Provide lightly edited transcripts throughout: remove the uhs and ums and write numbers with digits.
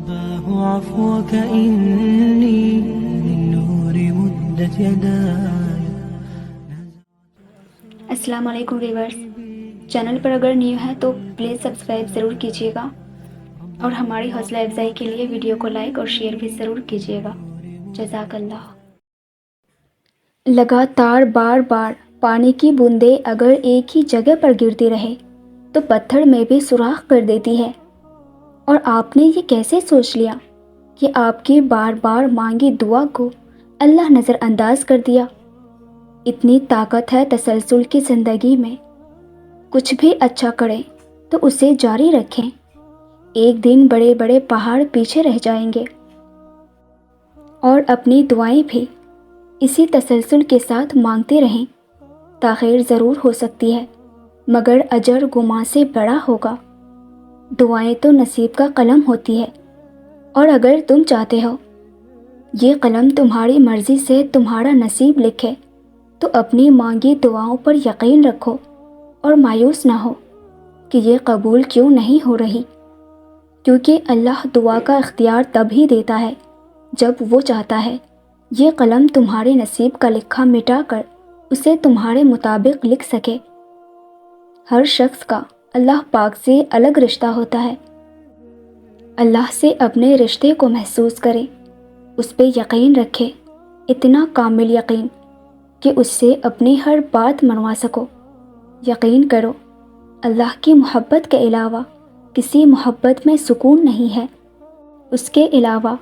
الله عفوك إني من نور مدت يداي. السلام علیکم ویورز، چینل پر اگر نیو ہے تو پلیز سبسکرائب ضرور کیجیے گا اور ہماری حوصلہ افزائی کے لیے ویڈیو کو لائک اور شیئر بھی ضرور کیجیے گا. جزاک اللہ. لگاتار بار بار پانی کی بوندیں اگر ایک ہی جگہ پر گرتی رہے تو پتھر میں بھی سوراخ کر دیتی ہے. اور آپ نے یہ کیسے سوچ لیا کہ آپ کی بار بار مانگی دعا کو اللہ نظر انداز کر دیا؟ اتنی طاقت ہے تسلسل کی زندگی میں. کچھ بھی اچھا کریں تو اسے جاری رکھیں. ایک دن بڑے بڑے پہاڑ پیچھے رہ جائیں گے. اور اپنی دعائیں بھی اسی تسلسل کے ساتھ مانگتے رہیں. تاخیر ضرور ہو سکتی ہے مگر اجر گما سے بڑا ہوگا. دعائیں تو نصیب کا قلم ہوتی ہے، اور اگر تم چاہتے ہو یہ قلم تمہاری مرضی سے تمہارا نصیب لکھے تو اپنی مانگی دعاؤں پر یقین رکھو اور مایوس نہ ہو کہ یہ قبول کیوں نہیں ہو رہی، کیونکہ اللہ دعا کا اختیار تب ہی دیتا ہے جب وہ چاہتا ہے. یہ قلم تمہارے نصیب کا لکھا مٹا کر اسے تمہارے مطابق لکھ سکے. ہر شخص کا اللہ پاک سے الگ رشتہ ہوتا ہے. اللہ سے اپنے رشتے کو محسوس کرے، اس پہ یقین رکھے، اتنا کامل یقین کہ اس سے اپنی ہر بات منوا سکو. یقین کرو اللہ کی محبت کے علاوہ کسی محبت میں سکون نہیں ہے. اس کے علاوہ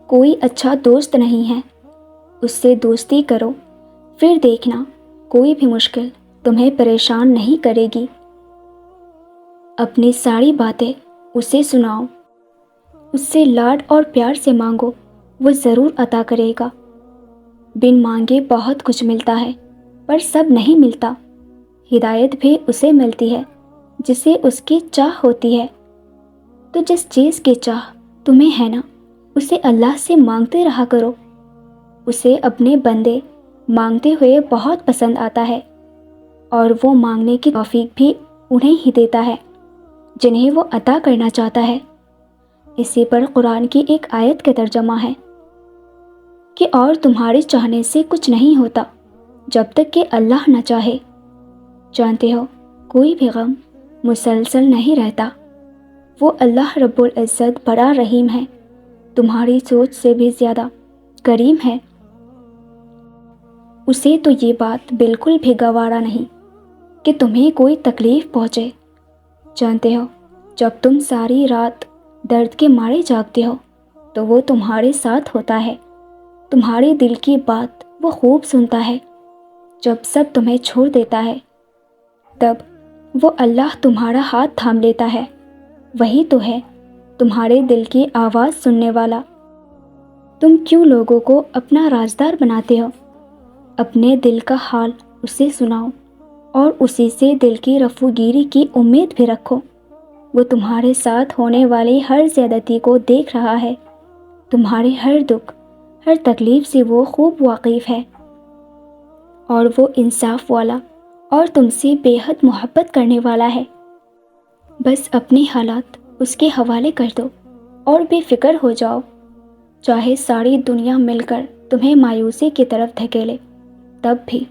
کوئی اچھا دوست نہیں ہے. اس سے دوستی کرو، پھر دیکھنا کوئی بھی مشکل تمہیں پریشان نہیں کرے گی. اپنی ساری باتیں اسے سناؤ، اس سے لاڈ اور پیار سے مانگو، وہ ضرور عطا کرے گا. بن مانگے بہت کچھ ملتا ہے پر سب نہیں ملتا. ہدایت بھی اسے ملتی ہے جسے اس کی چاہ ہوتی ہے. تو جس چیز کی چاہ تمہیں ہے نا، اسے اللہ سے مانگتے رہا کرو. اسے اپنے بندے مانگتے ہوئے بہت پسند آتا ہے، اور وہ مانگنے کی توفیق بھی انہیں ہی دیتا ہے جنہیں وہ عطا کرنا چاہتا ہے. اسی پر قرآن کی ایک آیت کا ترجمہ ہے کہ اور تمہارے چاہنے سے کچھ نہیں ہوتا جب تک کہ اللہ نہ چاہے. جانتے ہو کوئی بھی غم مسلسل نہیں رہتا. وہ اللہ رب العزت بڑا رحیم ہے، تمہاری سوچ سے بھی زیادہ کریم ہے. اسے تو یہ بات بالکل بھی گوارا نہیں کہ تمہیں کوئی تکلیف پہنچے. جانتے ہو جب تم ساری رات درد کے مارے جاگتے ہو تو وہ تمہارے ساتھ ہوتا ہے. تمہارے دل کی بات وہ خوب سنتا ہے. جب سب تمہیں چھوڑ دیتا ہے تب وہ اللہ تمہارا ہاتھ تھام لیتا ہے. وہی تو ہے تمہارے دل کی آواز سننے والا. تم کیوں لوگوں کو اپنا رازدار بناتے ہو؟ اپنے دل کا حال اسے سناؤ اور اسی سے دل کی رفوگیری کی امید بھی رکھو. وہ تمہارے ساتھ ہونے والی ہر زیادتی کو دیکھ رہا ہے. تمہارے ہر دکھ، ہر تکلیف سے وہ خوب واقف ہے، اور وہ انصاف والا اور تم سے بے حد محبت کرنے والا ہے. بس اپنے حالات اس کے حوالے کر دو اور بے فکر ہو جاؤ. چاہے ساری دنیا مل کر تمہیں مایوسی کی طرف دھکیلے، تب بھی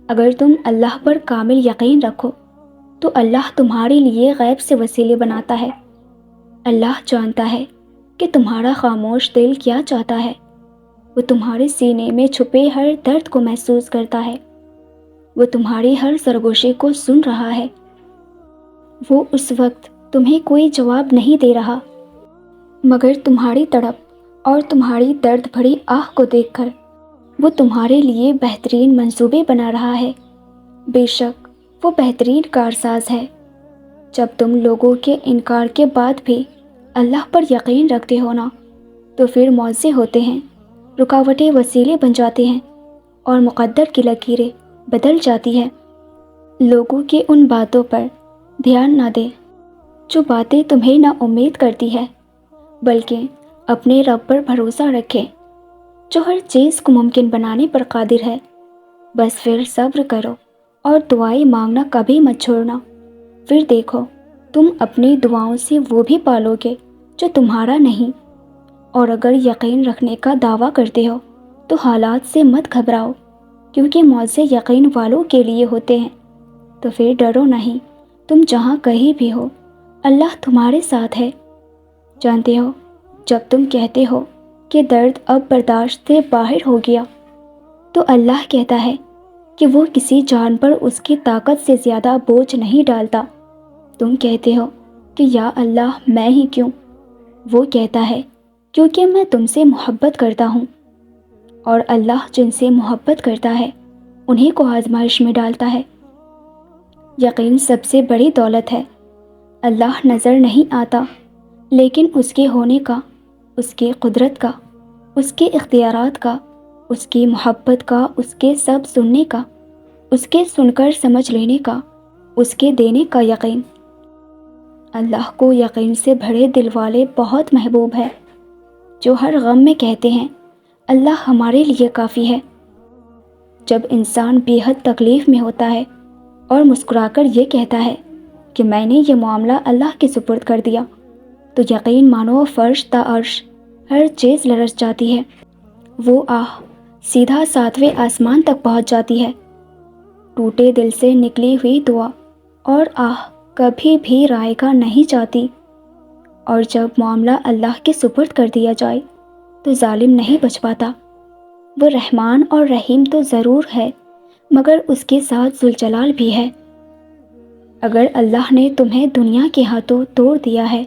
اگر تم اللہ پر کامل یقین رکھو تو اللہ تمہارے لیے غیب سے وسیلے بناتا ہے. اللہ جانتا ہے کہ تمہارا خاموش دل کیا چاہتا ہے. وہ تمہارے سینے میں چھپے ہر درد کو محسوس کرتا ہے. وہ تمہاری ہر سرگوشی کو سن رہا ہے. وہ اس وقت تمہیں کوئی جواب نہیں دے رہا، مگر تمہاری تڑپ اور تمہاری درد بھری آہ کو دیکھ کر وہ تمہارے لیے بہترین منصوبے بنا رہا ہے. بے شک وہ بہترین کارساز ہے. جب تم لوگوں کے انکار کے بعد بھی اللہ پر یقین رکھتے ہو نا، تو پھر معجزے ہوتے ہیں، رکاوٹیں وسیلے بن جاتے ہیں، اور مقدر کی لکیریں بدل جاتی ہیں. لوگوں کے ان باتوں پر دھیان نہ دے جو باتیں تمہیں نا امید کرتی ہے، بلکہ اپنے رب پر بھروسہ رکھے جو ہر چیز کو ممکن بنانے پر قادر ہے. بس پھر صبر کرو اور دعائیں مانگنا کبھی مت چھوڑنا. پھر دیکھو تم اپنی دعاؤں سے وہ بھی پالو گے جو تمہارا نہیں، اور اگر یقین رکھنے کا دعویٰ کرتے ہو تو حالات سے مت گھبراؤ، کیونکہ معجزے یقین والوں کے لیے ہوتے ہیں۔ تو پھر ڈرو نہیں، تم جہاں کہیں بھی ہو اللہ تمہارے ساتھ ہے۔ جانتے ہو، جب تم کہتے ہو کہ درد اب برداشت سے باہر ہو گیا، تو اللہ کہتا ہے کہ وہ کسی جان پر اس کی طاقت سے زیادہ بوجھ نہیں ڈالتا۔ تم کہتے ہو کہ یا اللہ میں ہی کیوں؟ وہ کہتا ہے کیونکہ میں تم سے محبت کرتا ہوں، اور اللہ جن سے محبت کرتا ہے انہیں کو آزمائش میں ڈالتا ہے۔ یقین سب سے بڑی دولت ہے۔ اللہ نظر نہیں آتا، لیکن اس کے ہونے کا، اس کی قدرت کا، اس کے اختیارات کا، اس کی محبت کا، اس کے سب سننے کا، اس کے سن کر سمجھ لینے کا، اس کے دینے کا یقین۔ اللہ کو یقین سے بھرے دل والے بہت محبوب ہے، جو ہر غم میں کہتے ہیں اللہ ہمارے لیے کافی ہے۔ جب انسان بے حد تکلیف میں ہوتا ہے اور مسکرا کر یہ کہتا ہے کہ میں نے یہ معاملہ اللہ کے سپرد کر دیا، تو یقین مانو فرش تا عرش ہر چیز لرز جاتی ہے۔ وہ آہ سیدھا 7ویں آسمان تک پہنچ جاتی ہے۔ ٹوٹے دل سے نکلی ہوئی دعا اور آہ کبھی بھی رائگاں نہیں جاتی۔ اور جب معاملہ اللہ کے سپرد کر دیا جائے تو ظالم نہیں بچ پاتا۔ وہ رحمان اور رحیم تو ضرور ہے، مگر اس کے ساتھ ذوالجلال بھی ہے۔ اگر اللہ نے تمہیں دنیا کے ہاتھوں توڑ دیا ہے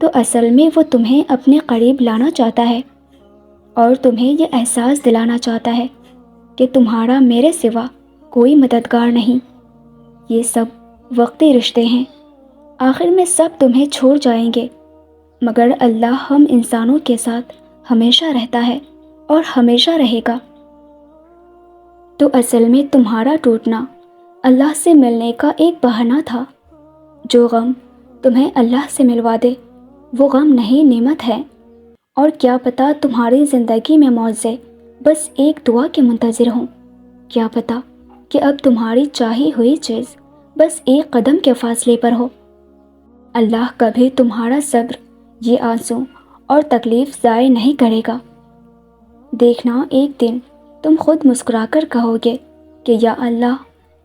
تو اصل میں وہ تمہیں اپنے قریب لانا چاہتا ہے، اور تمہیں یہ احساس دلانا چاہتا ہے کہ تمہارا میرے سوا کوئی مددگار نہیں۔ یہ سب وقتی رشتے ہیں، آخر میں سب تمہیں چھوڑ جائیں گے، مگر اللہ ہم انسانوں کے ساتھ ہمیشہ رہتا ہے اور ہمیشہ رہے گا۔ تو اصل میں تمہارا ٹوٹنا اللہ سے ملنے کا ایک بہانہ تھا۔ جو غم تمہیں اللہ سے ملوا دے وہ غم نہیں، نعمت ہے۔ اور کیا پتہ تمہاری زندگی میں معجزے بس ایک دعا کے منتظر ہوں۔ کیا پتہ کہ اب تمہاری چاہی ہوئی چیز بس ایک قدم کے فاصلے پر ہو۔ اللہ کبھی تمہارا صبر، یہ آنسو اور تکلیف ضائع نہیں کرے گا۔ دیکھنا ایک دن تم خود مسکرا کر کہو گے کہ یا اللہ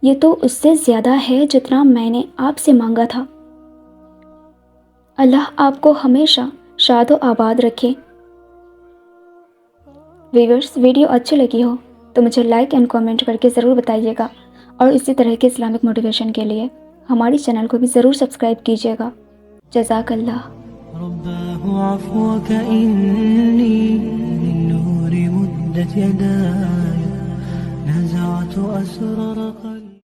یہ تو اس سے زیادہ ہے جتنا میں نے آپ سے مانگا تھا۔ اللہ آپ کو ہمیشہ شاد و آباد رکھے۔ ویورز، ویڈیو اچھی لگی ہو تو مجھے لائک اینڈ کامنٹ کر کے ضرور بتائیے گا، اور اسی طرح کے اسلامک موٹیویشن کے لیے ہماری چینل کو بھی ضرور سبسکرائب کیجیے گا۔ جزاک اللہ۔ رباه عفوك إني للنور مدت يداي نزعت أسرار قلبي